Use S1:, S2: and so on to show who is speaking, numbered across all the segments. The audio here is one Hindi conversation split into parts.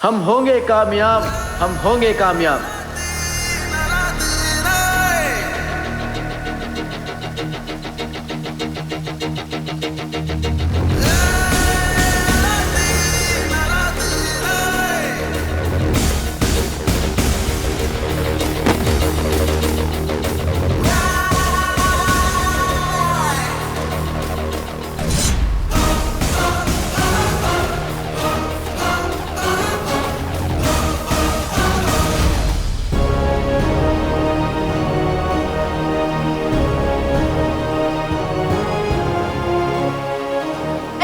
S1: हम होंगे कामयाब, हम होंगे कामयाब।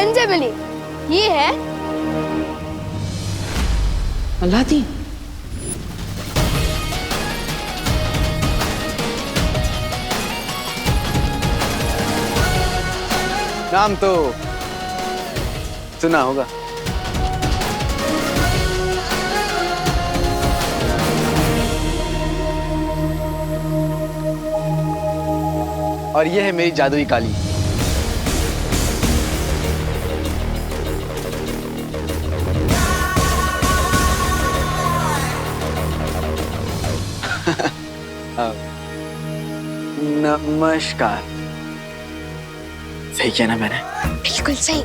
S2: अंजलि, ये है
S3: अलादीन।
S4: नाम तो सुना होगा। और ये है मेरी जादुई काली। नमस्कार। सही किया ना मैंने?
S2: बिल्कुल सही।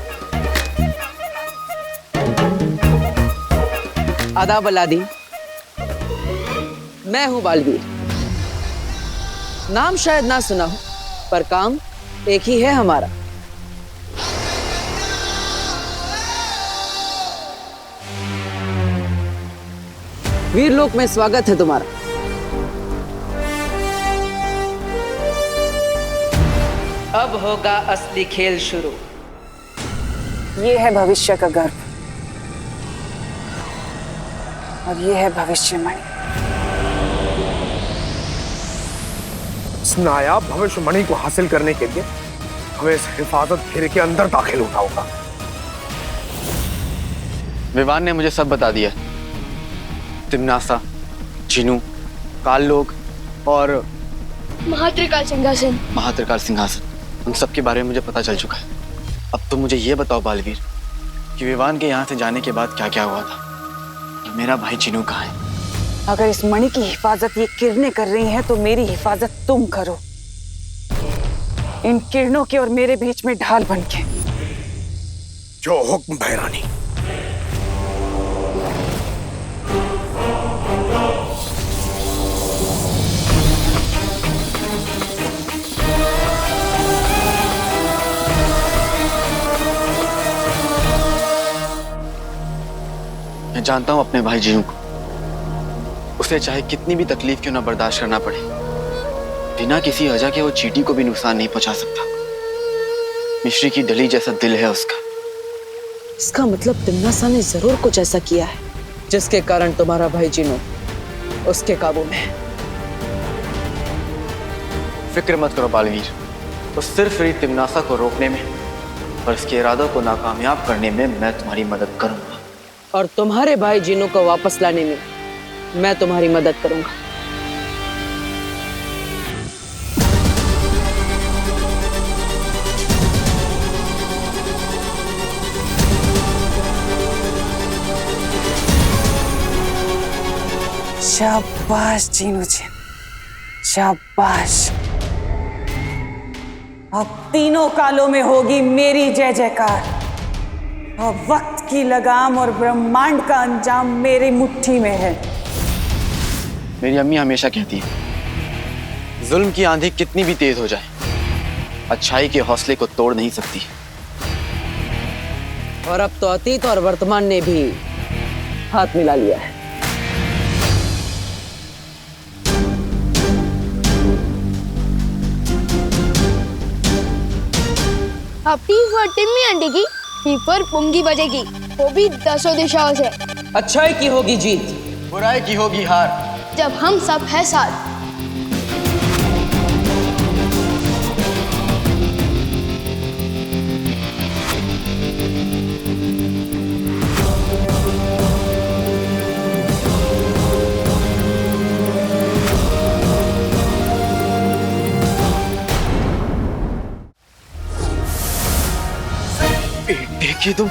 S3: आदाब अलादीन, मैं हूं बालवीर। नाम शायद ना सुना हो, पर काम एक ही है हमारा। वीरलोक में स्वागत है तुम्हारा। अब होगा असली खेल शुरू। ये है भविष्य का गर्भ और ये है भविष्यवाणी।
S5: इस नायाब भविष्यवाणी को हासिल करने के लिए हमें इस हिफाजत घेरे के अंदर दाखिल होना होगा।
S4: विवान ने मुझे सब बता दिया। तिम्नासा, जिनू, काल लोग और
S2: महात्रिकाल सिंहासन।
S4: महात्रिकाल सिंहासन, उन सब के बारे में मुझे पता चल चुका है। अब तुम मुझे ये बताओ बालवीर कि विवान के यहाँ से जाने के बाद क्या क्या हुआ था। मेरा भाई जिनू कहाँ है?
S3: अगर इस मणि की हिफाजत ये किरणें कर रही हैं तो मेरी हिफाजत तुम करो, इन किरणों के और मेरे बीच में ढाल बनके।
S5: जो हुक्म भैरानी।
S4: मैं जानता हूं अपने भाई जिनू को, उसे चाहे कितनी भी तकलीफ क्यों ना बर्दाश्त करना पड़े, बिना किसी वजह के वो चींटी को भी नुकसान नहीं पहुंचा सकता। मिश्री की डली जैसा दिल है उसका।
S3: इसका मतलब तिम्नासा ने जरूर कुछ ऐसा किया है जिसके कारण तुम्हारा भाई जिनू उसके काबू में है।
S4: फिक्र मत करो बालवीर, तो सिर्फ मेरी तिम्नासा को रोकने में और इसके इरादों को नाकामयाब करने में मैं तुम्हारी मदद करूंगा।
S3: और तुम्हारे भाई जिनू को वापस लाने में मैं तुम्हारी मदद करूंगा। शाबाश जिनू जी, शाबाश। अब तीनों कालों में होगी मेरी जय जयकार। अब वक्त की लगाम और ब्रह्मांड का अंजाम मेरी मुट्ठी में है।
S4: मेरी अम्मी हमेशा कहती है, जुल्म की आंधी कितनी भी तेज हो जाए, अच्छाई के हौसले को तोड़ नहीं सकती।
S3: और अब तो अतीत और वर्तमान ने भी हाथ मिला लिया है।
S2: अपनी पर टिम्मी आंटी की, टी पर पुंगी बजेगी, वो भी 10 दिशाओं से।
S3: अच्छाई की होगी जीत,
S4: बुराई की होगी हार।
S2: जब हम सब है साथ।
S4: देखिए तुम,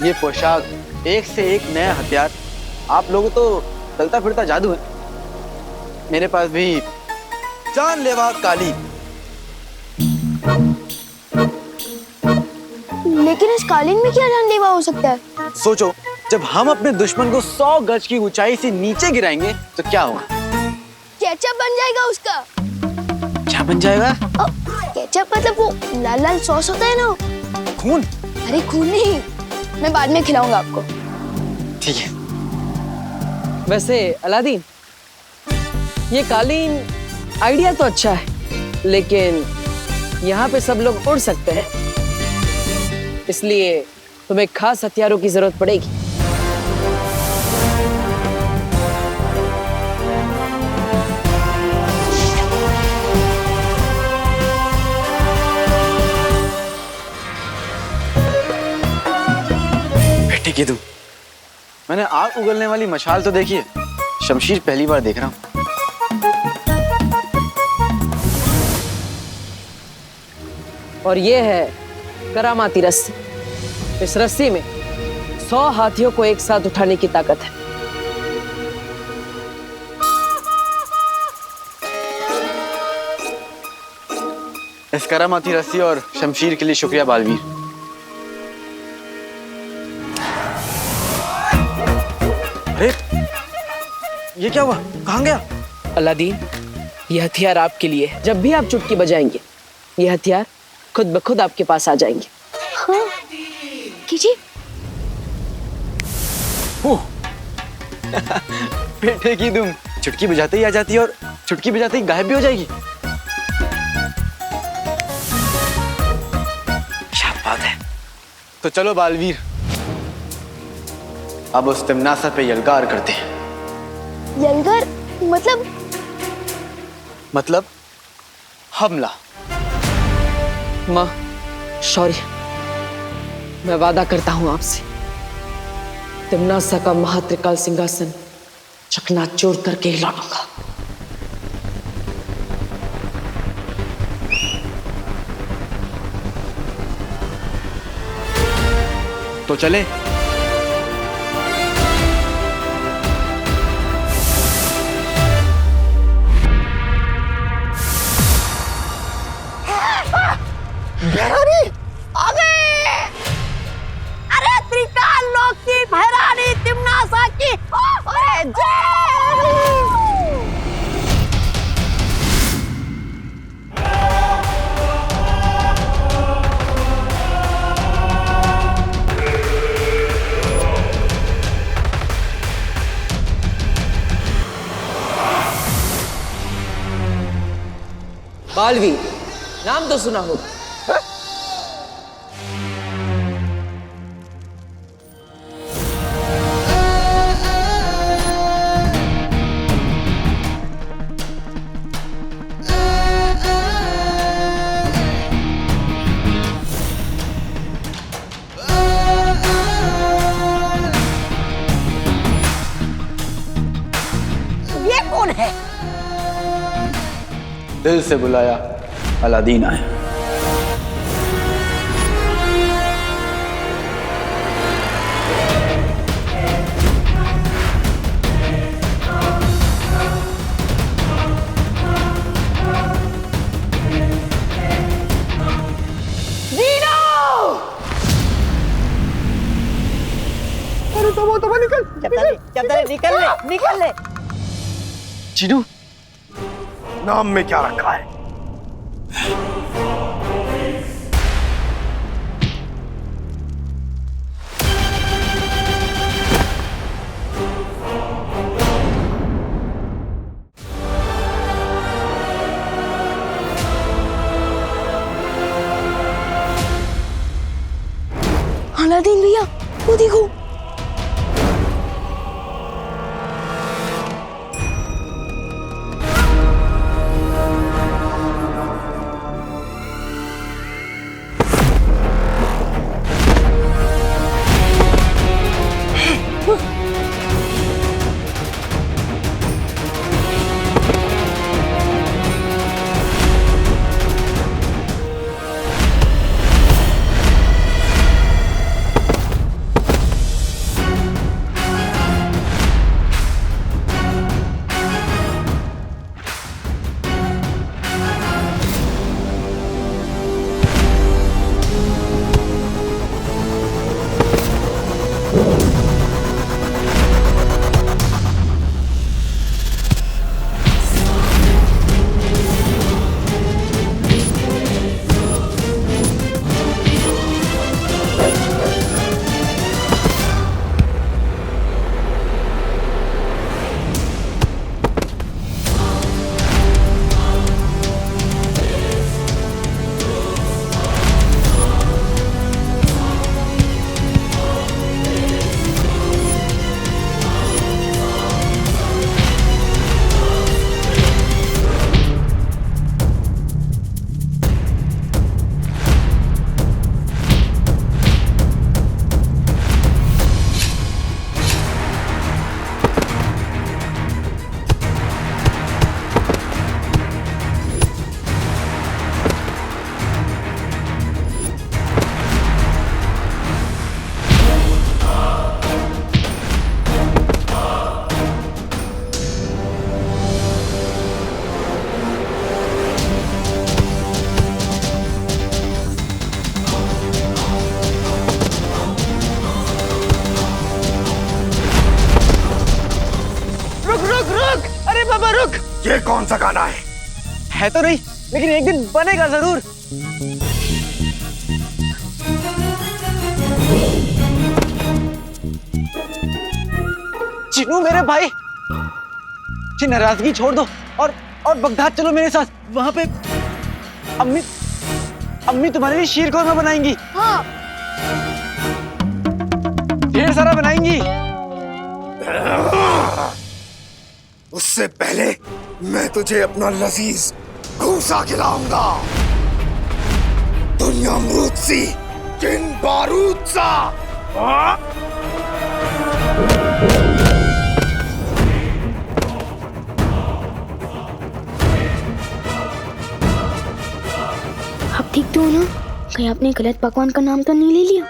S4: ये पोशाक, एक से एक नया हथियार। आप लोगों तो चलता फिरता जादू है। मेरे पास भी जानलेवा काली।
S2: लेकिन इस कालीन में क्या जानलेवा हो सकता है?
S4: सोचो, जब हम अपने दुश्मन को 100 गज की ऊंचाई से नीचे गिराएंगे तो क्या होगा?
S2: केचप बन जाएगा उसका।
S4: क्या बन जाएगा?
S2: केचप मतलब वो लाल लाल सॉस होता है ना।
S4: खून?
S2: अरे खून नहीं, मैं बाद में खिलाऊंगा आपको।
S4: ठीक है।
S6: वैसे अलादीन, ये कालीन आइडिया तो अच्छा है, लेकिन यहाँ पे सब लोग उड़ सकते हैं, इसलिए तुम्हें खास हथियारों की जरूरत पड़ेगी।
S4: बेटे की तुम, मैंने आग उगलने वाली मशाल तो देखी है, शमशीर पहली बार देख रहा हूँ।
S6: और ये है करामाती रस्सी। इस रस्सी में 100 हाथियों को एक साथ उठाने की ताकत है।
S4: इस करामाती रस्सी और शमशीर के लिए शुक्रिया बालवीर। अरे ये क्या हुआ? कहाँ गया?
S6: अलादीन, ये हथियार आपके लिए है। जब भी आप चुटकी बजाएंगे, ये हथियार खुद ब खुद आपके पास आ जाएंगे।
S2: हाँ, कीजिए।
S4: बेटे की तुम, चुटकी बजाते ही आ जाती है और चुटकी बजाते ही गायब भी हो जाएगी। क्या बात है। तो चलो बालवीर, अब उस तिमनासा पे यलगार करते हैं।
S2: यलगार
S4: मतलब हमला।
S6: माँ, शौर्य, मैं वादा करता हूं आपसे, तिमनासा का महात्रिकाल सिंहासन चकनाचूर करके ही लौटूंगा।
S4: तो चले।
S3: अरे त्रिकाल लोक की भैरानी तिमनासा की अरे जय।
S6: बालवीर, नाम तो सुना होगा।
S3: ये कौन है?
S4: दिल से बुलाया, अलादीन आए।
S3: निकल ले।
S4: चीनू,
S5: नाम में क्या रखा है?
S2: अलादीन भैया, वो देखो।
S6: रुक, अरे बाबा रुक।
S5: ये कौन सा गाना है
S6: तो नहीं, लेकिन एक दिन बनेगा जरूर। चिनू मेरे भाई, ये नाराजगी छोड़ दो और बगदाद चलो मेरे साथ। वहां पे अम्मी तुम्हारे लिए शीर कौरमा बनाएंगी।
S2: हाँ।
S6: ढेर सारा बनाएंगी।
S5: उससे पहले मैं तुझे अपना लजीज घूसा खिलाऊंगा। दुनिया अमरूद सी, जिन बारूद सा।
S2: आप ठीक तो हो ना? कहीं आपने गलत पकवान का नाम तो नहीं ले लिया?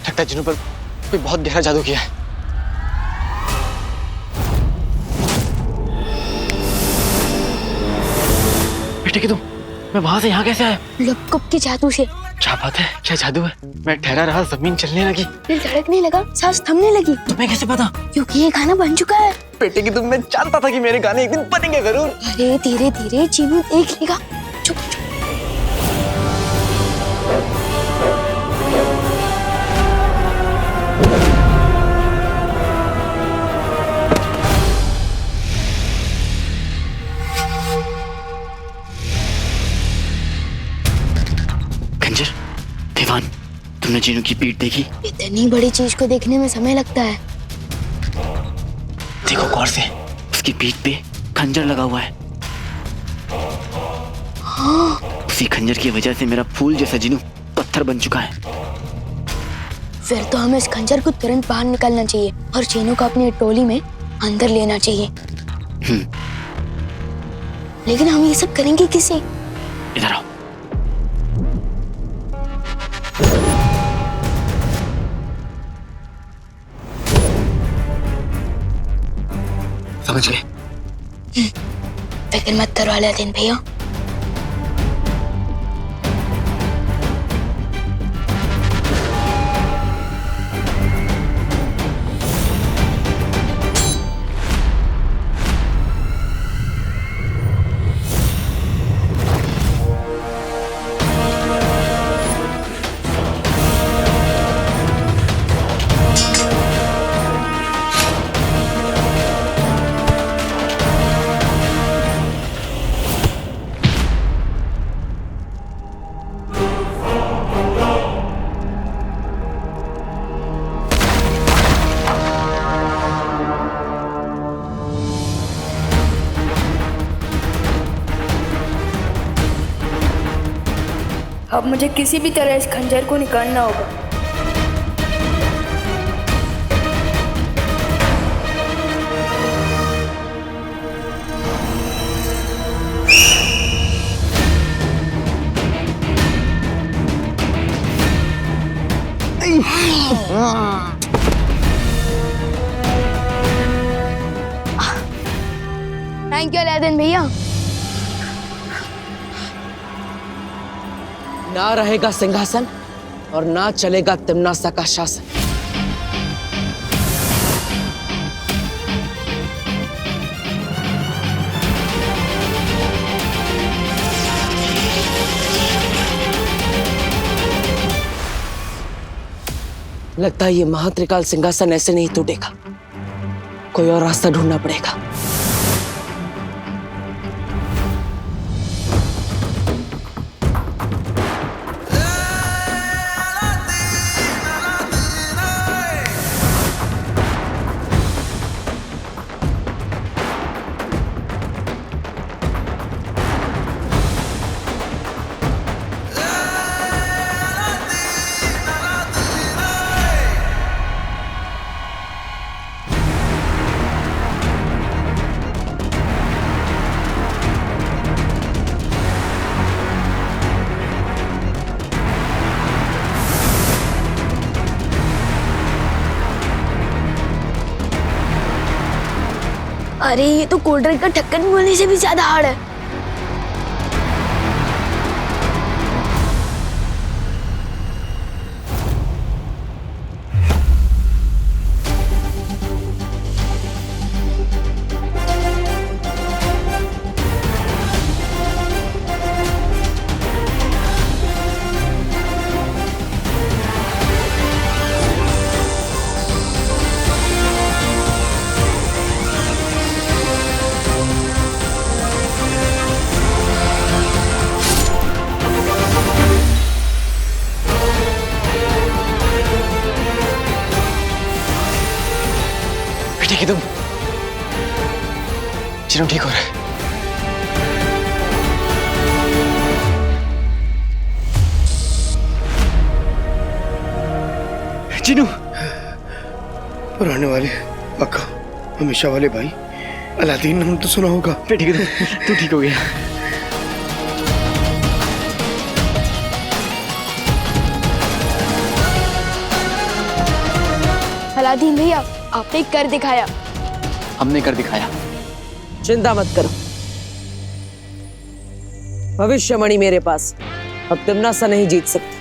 S4: लगता है जिन्हों पर कोई बहुत गहरा जादू किया है। बेटे की तुम, मैं वहां से यहाँ कैसे आया?
S2: लपकप के जादू से।
S4: क्या बात है, क्या जादू है? मैं ठहरा रहा, जमीन चलने लगी,
S2: दिल धड़कने लगा, सांस थमने लगी।
S4: तुम्हें कैसे पता?
S2: क्योंकि ये गाना बन चुका है।
S6: बेटे की तुम, मैं जानता था कि मेरे गाने एक दिन बनेंगे जरूर।
S2: अरे धीरे धीरे चीनू देख लेगा। चुप चुप।
S4: खंजर, दीवान, तुमने जीनू की पीठ देखी?
S2: इतनी बड़ी चीज को देखने में समय लगता है।
S4: देखो गौर से, उसकी पीठ पे खंजर लगा हुआ है।
S2: हाँ।
S4: उसी खंजर की वजह से मेरा फूल जैसा जीनू पत्थर बन चुका है।
S2: फिर तो हमें इस खंजर को तुरंत बाहर निकालना चाहिए और चीनू को अपनी टोली में अंदर लेना चाहिए। लेकिन हम ये सब करेंगे किसे?
S4: इधर आओ। समझ गए?
S2: फिक्र मत करो अलादीन भैया।
S7: अब मुझे किसी भी तरह इस खंजर को निकालना होगा।
S2: थैंक यू अलादीन भैया।
S6: ना रहेगा सिंहासन और ना चलेगा तिम्नासा का शासन। लगता है ये महात्रिकाल सिंहासन ऐसे नहीं टूटेगा, कोई और रास्ता ढूंढना पड़ेगा।
S2: अरे ये तो कोल्ड ड्रिंक का ढक्कन बोलने से भी ज्यादा हार्ड है।
S4: ठीक है तुम, चिनू ठीक हो रहा है। चिनू,
S5: पुराने वाले पक्का हमेशा वाले भाई अलादीन, नाम तो सुना होगा।
S4: ठीक है तू ठीक हो गया।
S2: अलादीन भैया, आपने कर दिखाया।
S4: हमने कर दिखाया।
S6: चिंता मत करो, भविष्यमणि मेरे पास, अब तिमनासा नहीं जीत सकती।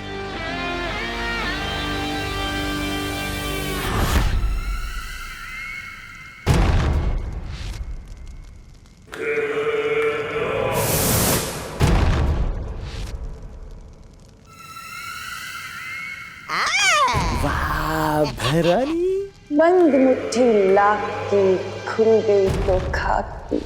S3: बंद मुट्ठी लाख की, खुल गई तो खाक की।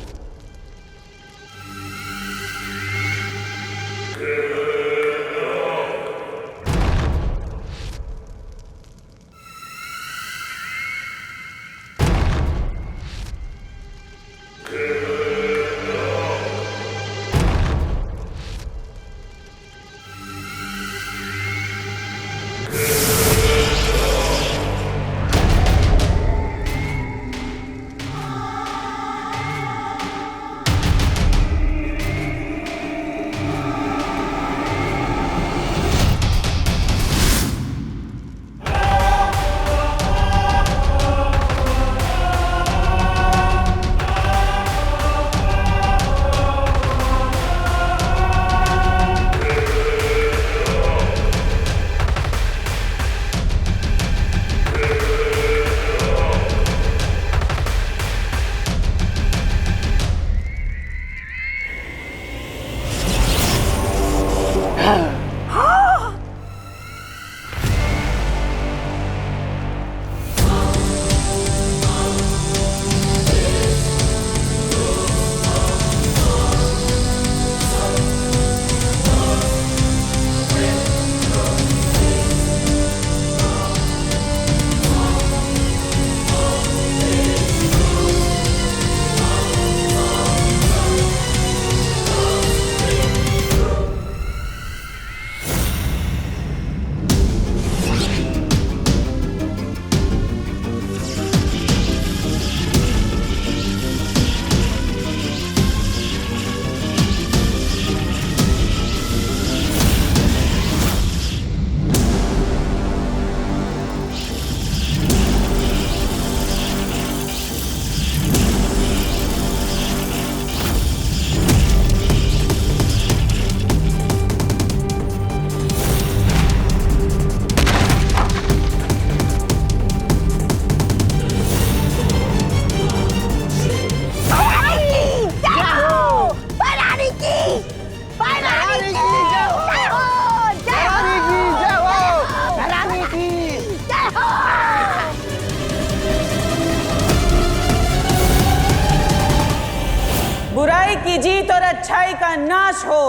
S3: बुराई की जीत और अच्छाई का नाश हो।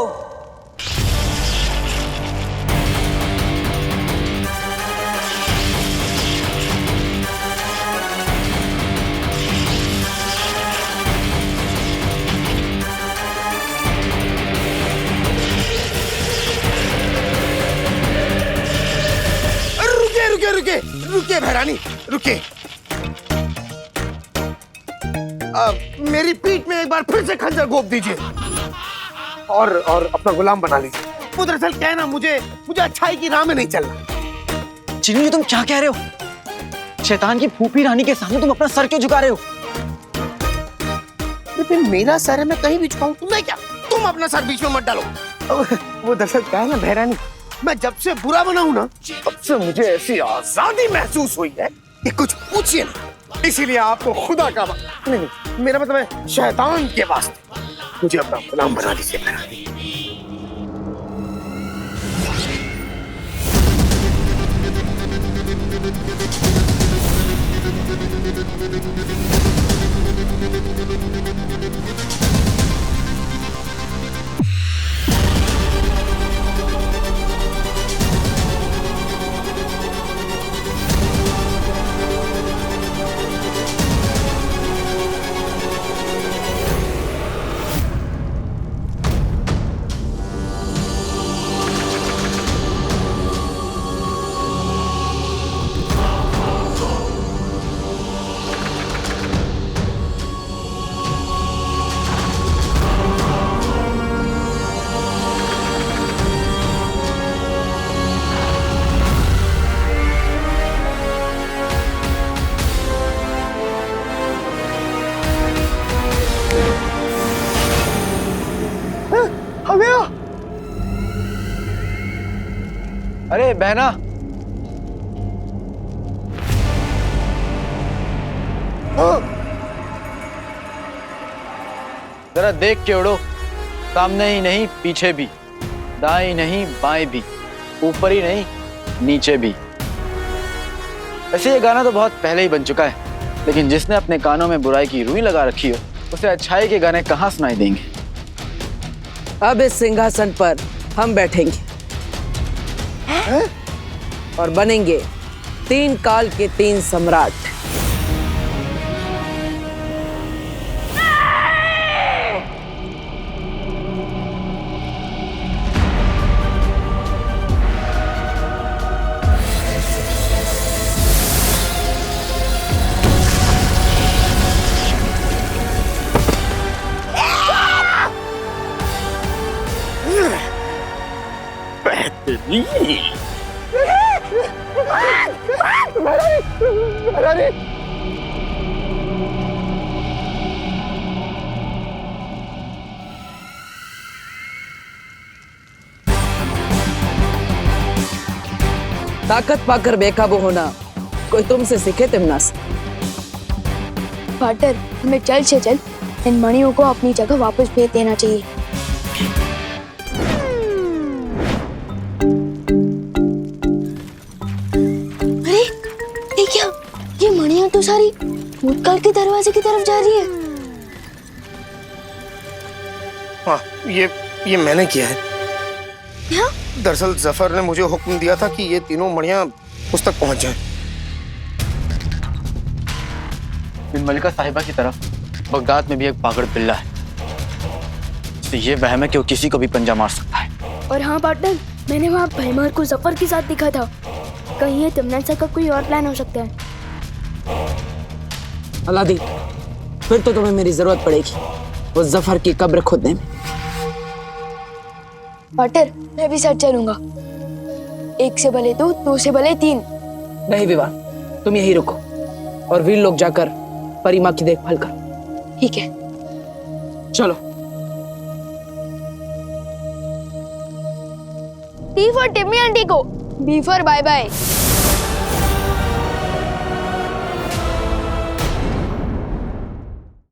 S5: रुके रुके भैरानी, रुके। मेरी पीठ में एक बार फिर से खंजर घोंप दीजिए और अपना गुलाम बना लीजिए। वो दरअसल क्या है ना, मुझे अच्छाई की राह में नहीं चलना।
S4: चिनू, ये तुम क्या कह रहे हो? शैतान की फूफी रानी के सामने तुम अपना सर क्यों झुका रहे हो?
S5: अरे फिर मेरा सर है, मैं कहीं भी झुकाऊं, तुम्हें क्या? तुम अपना सर बीच में मत डालो। वो दरअसल क्या है ना बहरानी, मैं जब से बुरा बना हूं ना, तब से मुझे ऐसी आजादी महसूस हुई है कि कुछ पूछिए ना। इसीलिए आपको खुदा का नहीं, मेरा मतलब है शैतान के वास्ते मुझे अपना गुलाम बना दीजिए बहरानी।
S1: अरे बहना, जरा देख के उड़ो, सामने ही नहीं पीछे भी, दाएं नहीं बाएं भी, ऊपर ही नहीं नीचे भी। वैसे ये गाना तो बहुत पहले ही बन चुका है, लेकिन जिसने अपने कानों में बुराई की रुई लगा रखी हो उसे अच्छाई के गाने कहाँ सुनाई देंगे।
S6: अब इस सिंहासन पर हम बैठेंगे और बनेंगे 3 काल के 3 सम्राट। ताकत पाकर बेकाबू होना कोई तुमसे सीखे तिमनास।
S2: पार्टनर, हमें जल्द से जल्द इन मणियों को अपनी जगह वापस भेज देना चाहिए। अरे ये क्या, ये मणियां तो सारी भूतकाल के दरवाजे की तरफ जा रही है।
S5: हाँ, ये मैंने किया है।
S2: क्या?
S5: दरअसल जफर ने मुझे हुक्म दिया था कि ये तीनों मणियां उस तक पहुंच जाएं।
S4: बिन मलिका साहिबा की तरफ बगदाद में भी एक पागड़ पिल्ला है, तो ये वहम है कि वो किसी को भी पंजा मार सकता है।
S7: और हाँ पार्टनर, मैंने वहाँ भैमार को जफर के साथ देखा था। कहीं ये तिमनान सर का कोई और प्लान हो सकता है।
S6: अलादीन, फिर तो तुम्हें मेरी जरूरत पड़ेगी वो जफर की कब्र खोदने में।
S2: पार्टनर, मैं भी साथ चलूंगा। 1 से भले 2, 2 से भले 3।
S6: नहीं विवान, तुम यहीं रुको और वीर लोग जाकर परी माँ की देखभाल करो।
S2: ठीक है,
S6: चलो।
S2: टी फॉर टिम्मी आंटी को, बी फॉर बाय बाय।